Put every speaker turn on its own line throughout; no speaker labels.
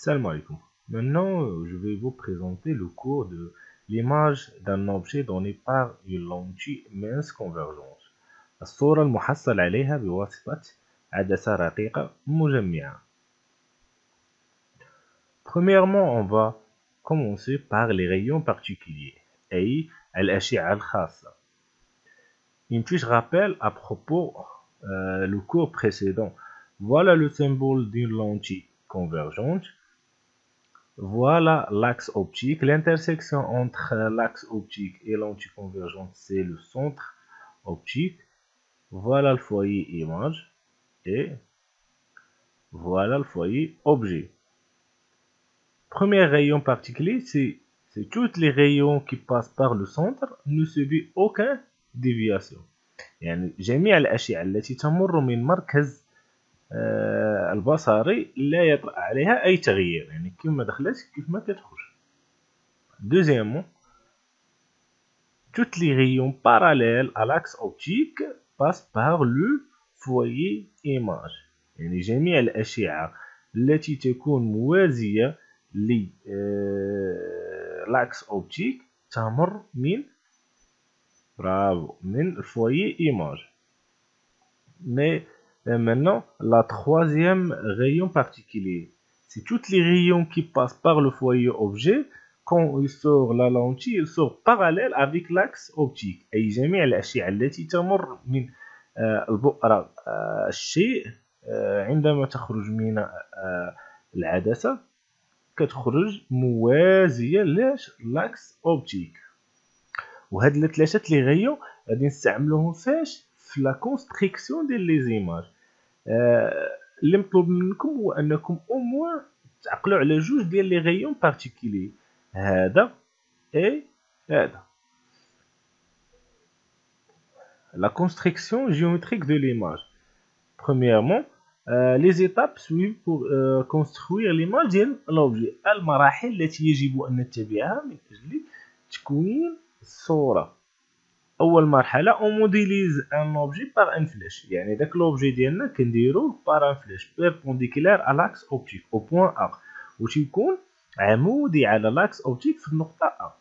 Salam alaikum. Maintenant, je vais vous présenter le cours de l'image d'un objet donné par une lentille mince convergente. الصورة المحصل عليها بواسطة عدسة رقيقة مجمعة. Premièrement, on va commencer par les rayons particuliers, أي الأشعة الخاصة. Une petite rappel à propos le cours précédent. Voilà le symbole d'une lentille convergente. Voilà l'axe optique. L'intersection entre l'axe optique et lentille convergente, c'est le centre optique. Voilà le foyer image. Et voilà le foyer objet. Premier rayon particulier, c'est tous les rayons qui passent par le centre ne subissent aucune déviation. يعني جميع الأشعة التي تمر من مركز البصري لا يطرأ عليها أي تغيير، يعني كيف ما دخلت كيف ما كتخرج. Deuxièmement, toutes les rayons parallèles à l'axe optique passent par le foyer image. يعني جميع الأشعة التي تكون موازية للأكس أوبتيك تمر من le foyer image. Mais maintenant, la troisième rayon particulier, c'est toutes les rayons qui passent par le foyer objet. Quand il sort la lentille, il sort parallèle avec l'axe optique. أي جميع الأشعة التي تمر من البؤرة الشيء عندما تخرج من العدسة كتخرج موازية لاكس اوبتيك. وهاد الثلاثه لي غيون غادي نستعملوهم فاش في لا كونستريكسيون ديال لي زيماج. اللي مطلوب منكم هو انكم او موان تعقلوا على جوج ديال لي غيون بارتيكولي، هذا اي هذا. La construction géométrique de l'image. Premièrement, les étapes suivies pour construire l'image ديال l'objet. المراحل التي يجب أن نتبعها من أجل تكوين الصورة. أول مرحلة on modélise un objet par un flèche، يعني داك l'objet ديالنا كنديروه par un flèche perpendiculaire à l'axe optique au point A، وتيكون عمودي على l'axe optique في النقطة A.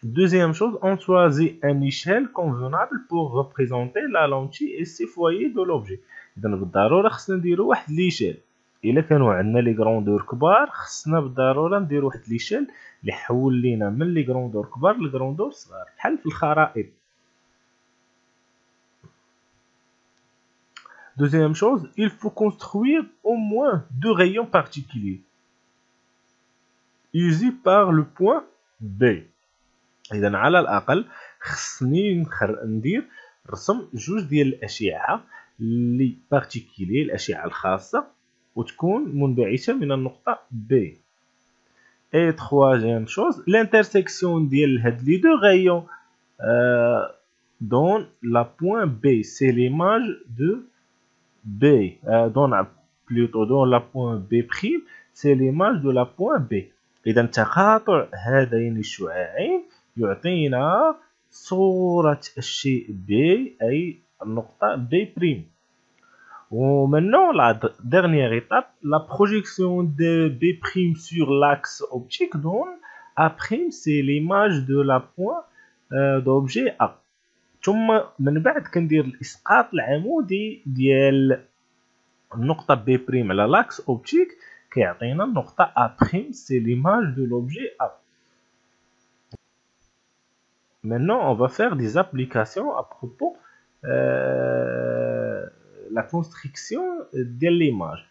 Deuxième chose, on choisit une échelle convenable pour représenter la lentille et ses foyers de l'objet. إذا بالضرورة خصنا نديرو واحد ليشيل. إلا كانوا عندنا لي غروندور كبار خصنا بالضرورة نديرو واحد ليشيل اللي حول لينا من لي غروندور كبار لغروندور صغار بحال في الخرائط. Deuxième chose, il faut construire au moins deux rayons particuliers unis par le point B. إذا على الأقل خصني ندير رسم جوج ديال الأشعة اللي بارتيكولي، الأشعة الخاصة، وتكون منبعثة من النقطة B. Et troisième chose, l'intersection ديال هاد لي دو غايون donne la point B. C'est l'image de B. Donne la point B', c'est l'image de la point B. إذا تقاطع هذين الشعاعين يعطينا صورة الشيء B، أي النقطة B'. Maintenant, la dernière étape, la projection de B' sur l'axe optique donne A', c'est l'image de la point d'objet A. ثم من بعد كندير الإسقاط العمودي ديال النقطة B' على l'axe optique كيعطينا النقطة A'، c'est l'image de l'objet A. Maintenant, on va faire des applications à propos la construction de l'image.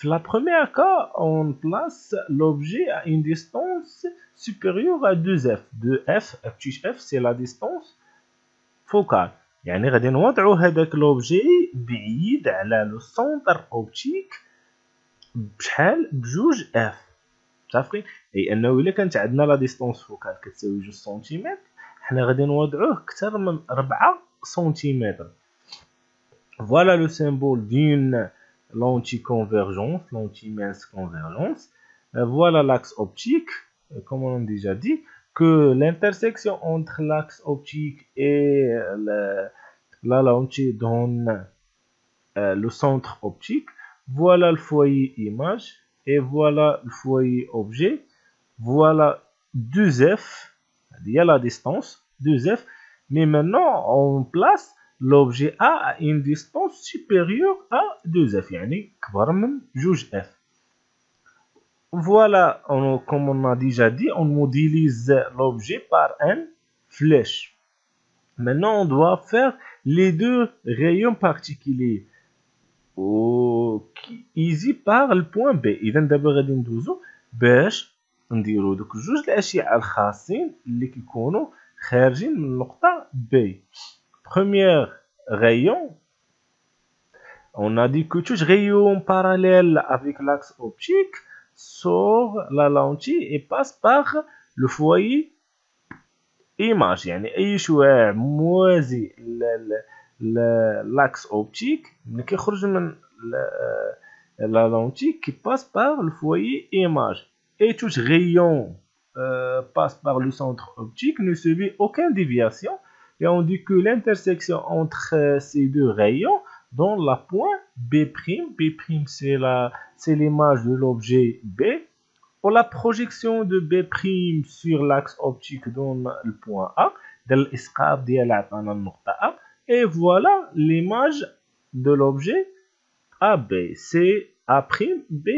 Dans la première cas, on place l'objet à une distance supérieure à 2f. 2f, f, c'est la distance focale. يعني غادي نوضعوا هذاك l'objet بعيد على le centre optique بشحال بجوج f. متفقين؟ أي أنه إلا كانت عندنا لا ديستونس فوكال كتساوي 2 سنتيمتر، حنا غادي نوضعوه أكثر من 4 سنتيمتر. Voilà le symbole d'une lentille convergente, lentille mince convergente. Voilà l'axe optique, comme on a déjà dit, que l'intersection entre l'axe optique et la lentille donne le centre optique. Voilà le foyer image et voilà le foyer objet. Voilà 2F, il y a la distance, 2F. Mais maintenant, on place l'objet A à une distance supérieure à 2F, يعني كبر من 2F. Voilà, comme on a déjà dit, on modélise l'objet par un flèche. Maintenant, on doit faire les deux rayons particuliers. easy par le point B. إذا دابا غادي ندوزو باش نديرو دوك جوج الأشعة الخاصين اللي كيكونوا خارجين من النقطة B. Premier rayon, on a dit que tous rayons parallèles avec l'axe optique sort la lentille et passe par le foyer image. يعني أي شعاع موازي l'axe optique اللي كيخرج من la lentille qui passe par le foyer image. Et tous rayons passent par le centre optique, ne subit aucune déviation. Et on dit que l'intersection entre ces deux rayons donne la point B'. B' c'est l'image de l'objet B. Ou la projection de B' sur l'axe optique donne le point A. Et voilà l'image de l'objet AB. C'est A'B'.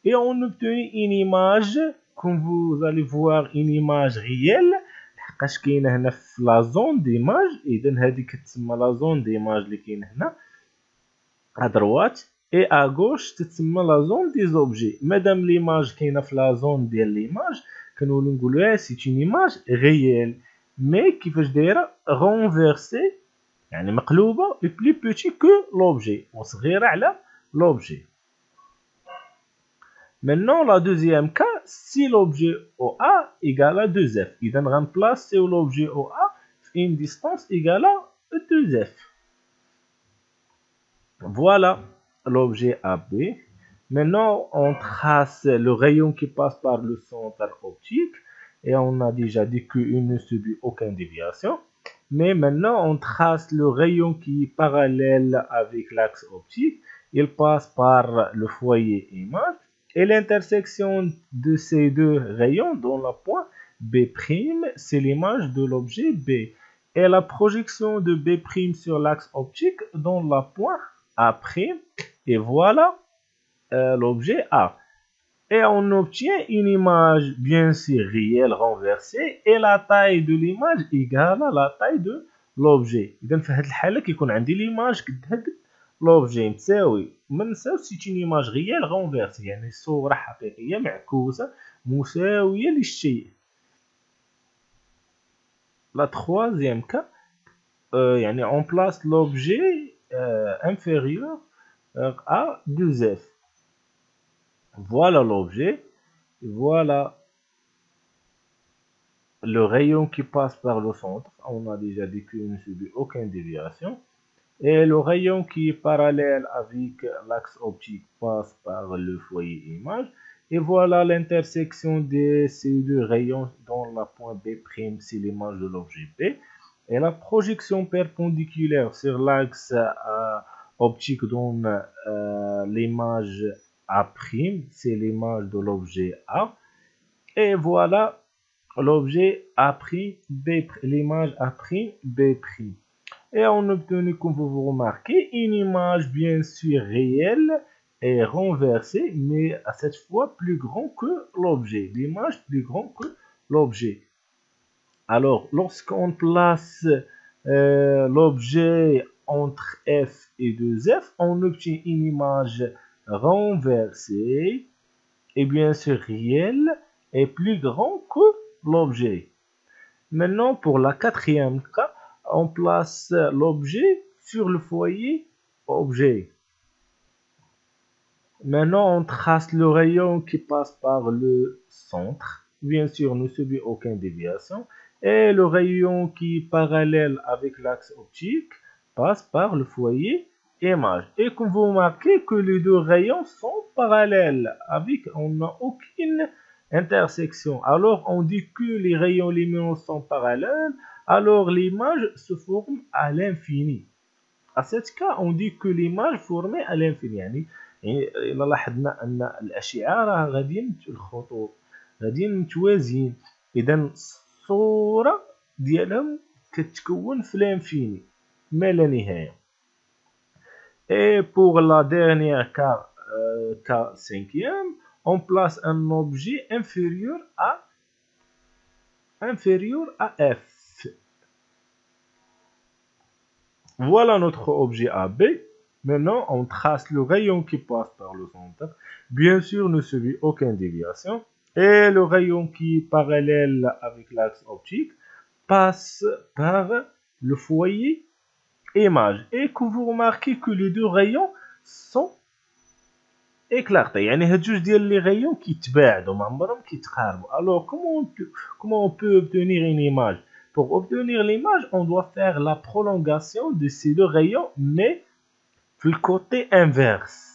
Et on obtient une image, comme vous allez voir, une image réelle. لحقاش كاينه هنا في لا زون ديماج. اذا هذه كتسمى لا زون ديماج اللي كاين هنا à droite et à gauche تتسمى لا زون دي زوبجي. مادام ليماج كاينه في لا زون ديال ليماج كنولوا نقولوها سي اون ايماج ريال مي كيفاش دايره رونفيرسي يعني مقلوبه et plus petit que l'objet وصغيره على l'objet. Maintenant, la deuxième cas, si l'objet OA égale à 2F. Il remplace l'objet OA une distance égale à 2F. Voilà l'objet AB. Maintenant, on trace le rayon qui passe par le centre optique. Et on a déjà dit qu'il ne subit aucune déviation. Mais maintenant, on trace le rayon qui est parallèle avec l'axe optique. Il passe par le foyer image. Et l'intersection de ces deux rayons donne le point B', c'est l'image de l'objet B. Et la projection de B' sur l'axe optique donne le point A'. Et voilà l'objet A. Et on obtient une image bien sûr réelle renversée et la taille de l'image égale à la taille de l'objet. إذا في هذه الحالة كيكون عندي l'image قد لوبجي متساوي ما نساوش سي اون ايماج ريال غونفيرسي يعني صورة حقيقية معكوسة مساوية للشيء. لا troisième cas يعني on place l'objet inférieur à 2F. Voilà l'objet, voilà le rayon qui passe par le centre. On a déjà dit qu'il ne subit aucune déviation. Et le rayon qui est parallèle avec l'axe optique passe par le foyer image. Et voilà l'intersection de ces deux rayons dont la point B', c'est l'image de l'objet B. Et la projection perpendiculaire sur l'axe optique donne l'image A', c'est l'image de l'objet A. Et voilà l'objet A'B', l'image A'B'. Et on obtient, comme vous remarquez, une image bien sûr réelle et renversée, mais à cette fois plus grand que l'objet. L'image plus grande que l'objet. Alors, lorsqu'on place l'objet entre F et 2F, on obtient une image renversée et bien sûr réelle et plus grand que l'objet. Maintenant, pour la quatrième cas, on place l'objet sur le foyer objet. Maintenant, on trace le rayon qui passe par le centre. Bien sûr, ne subit aucune déviation. Et le rayon qui est parallèle avec l'axe optique passe par le foyer image. Et comme vous remarquez que les deux rayons sont parallèles, avec on n'a aucune intersection. Alors, on dit que les rayons lumineux sont parallèles. Alors l'image se forme à l'infini. À ce cas, on dit que l'image formée à l'infini يعني إلا لاحظنا أن الأشعة راه غاديين الخطوط غاديين متوازيين، إذا الصورة ديالهم كتكون في l'infini ما لا نهاية. Et pour la dernière cas cinquième, on place un objet inférieur à F. Voilà notre objet AB. Maintenant, on trace le rayon qui passe par le centre. Bien sûr, ne subit aucune déviation. Et le rayon qui est parallèle avec l'axe optique passe par le foyer image. Et que vous remarquez que les deux rayons sont éclatés. يعني هاد جوج ديال لي rayons كيتباعدوا ما عمرهم كيتقاربوا. Alors comment on peut obtenir une image? Pour obtenir l'image, on doit faire la prolongation de ces deux rayons mais في الكوتي inverse.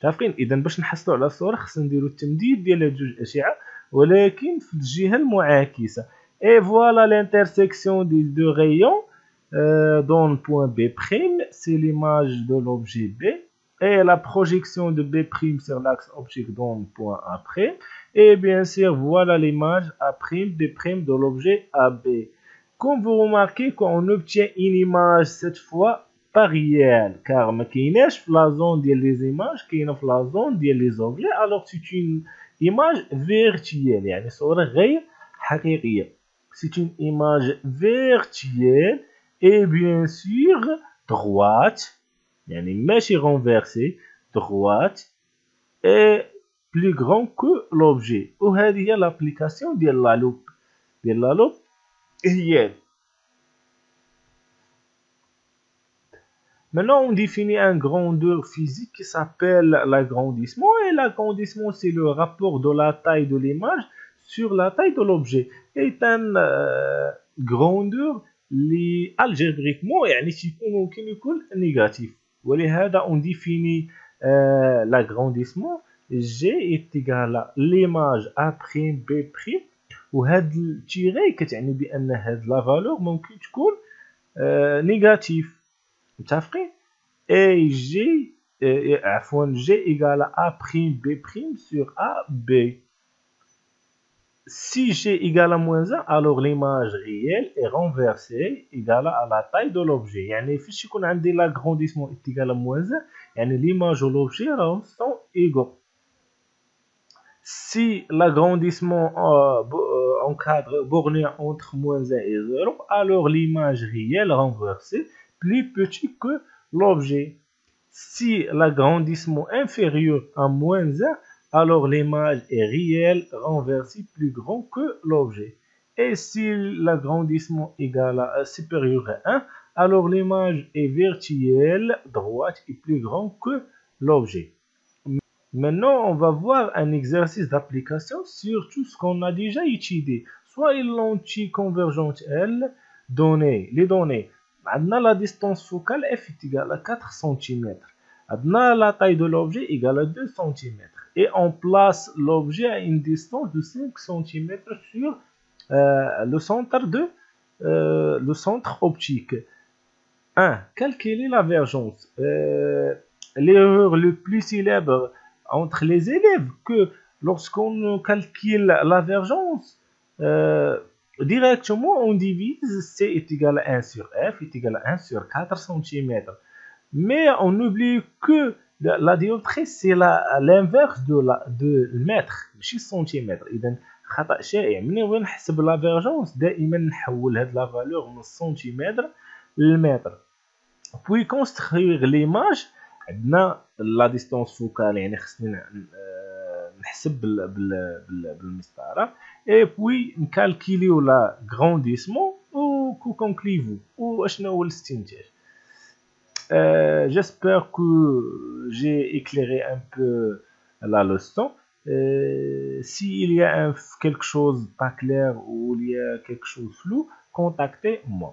عارفين اذا باش نحصلوا على الصوره خصنا نديروا التمديد ديال هاد جوج اشعه ولكن في الجهه المعاكسه. Et voilà l'intersection des deux rayons dans le point B', c'est l'image de l'objet B. Et la projection de B' sur l'axe optique dans le point A'. Et bien sûr, voilà l'image A', B' de l'objet AB. Comme vous remarquez, quand on obtient une image cette fois pas réelle, car ما كايناش في la zone ديال les images, كاينه في la zone ديال les objets, alors c'est une image virtuelle, يعني صورة غير حقيقية. C'est une image virtuelle et bien sûr droite, يعني ماشي renversée, droite et plus grand que l'objet. وهذه هي l'application ديال la loupe هي. Maintenant, on définit un grandeur physique qui s'appelle l'agrandissement. Et l'agrandissement, c'est le rapport de la taille de l'image sur la taille de l'objet. C'est une grandeur اللي algébriquement يعني ممكن يكون négatif. ولهذا on définit l'agrandissement G est égal à l'image A', B'. وهاد التيري كتعني بأن هاد لا فالور ممكن تكون négatif. متفقين؟ اي جي عفوا جي ايكال ا بريم بي بريم سور ا بي. Si g égale à moins 1, alors l'image réelle est renversée égale à la taille de l'objet. يعني فاش يكون عندي l'agrandissement est égal à moins 1 يعني l'image ou l'objet sont égaux. Si l'agrandissement encadre borné entre moins 1 et 0, alors l'image réelle renversée plus petit que l'objet. Si l'agrandissement inférieur à moins 1, alors l'image est réelle renversée plus grand que l'objet. Et si l'agrandissement supérieur à 1, alors l'image est virtuelle, droite et plus grand que l'objet. Maintenant, on va voir un exercice d'application sur tout ce qu'on a déjà étudié. Soit une lentille convergente L, les données. Maintenant, la distance focale F est égale à 4 cm. Maintenant, la taille de l'objet est égale à 2 cm. Et on place l'objet à une distance de 5 cm sur le centre optique. 1. Calculer la divergence. L'erreur le plus célèbre entre les élèves que lorsqu'on calcule la divergence, directement on divise C est égal à 1 sur F est égal à 1 sur 4 cm. Mais on oublie que la dioptrie c'est l'inverse de mètre ماشي centimètre. إذا خطأ شائع ملي نبغي نحسب لا فيرجونس دائما نحول هاد لا فالور من السنتيمتر للمتر. Puis construire l'image عندنا لا ديستونس فوكال يعني خصني نحسب بالمسطره اي بوي نكالكيليو لا غرانديسمون و كونكليفو واشنو هو الاستنتاج. J'espère que j'ai éclairé un peu la leçon. S'il y a quelque chose pas clair ou il y a quelque chose flou, contactez-moi.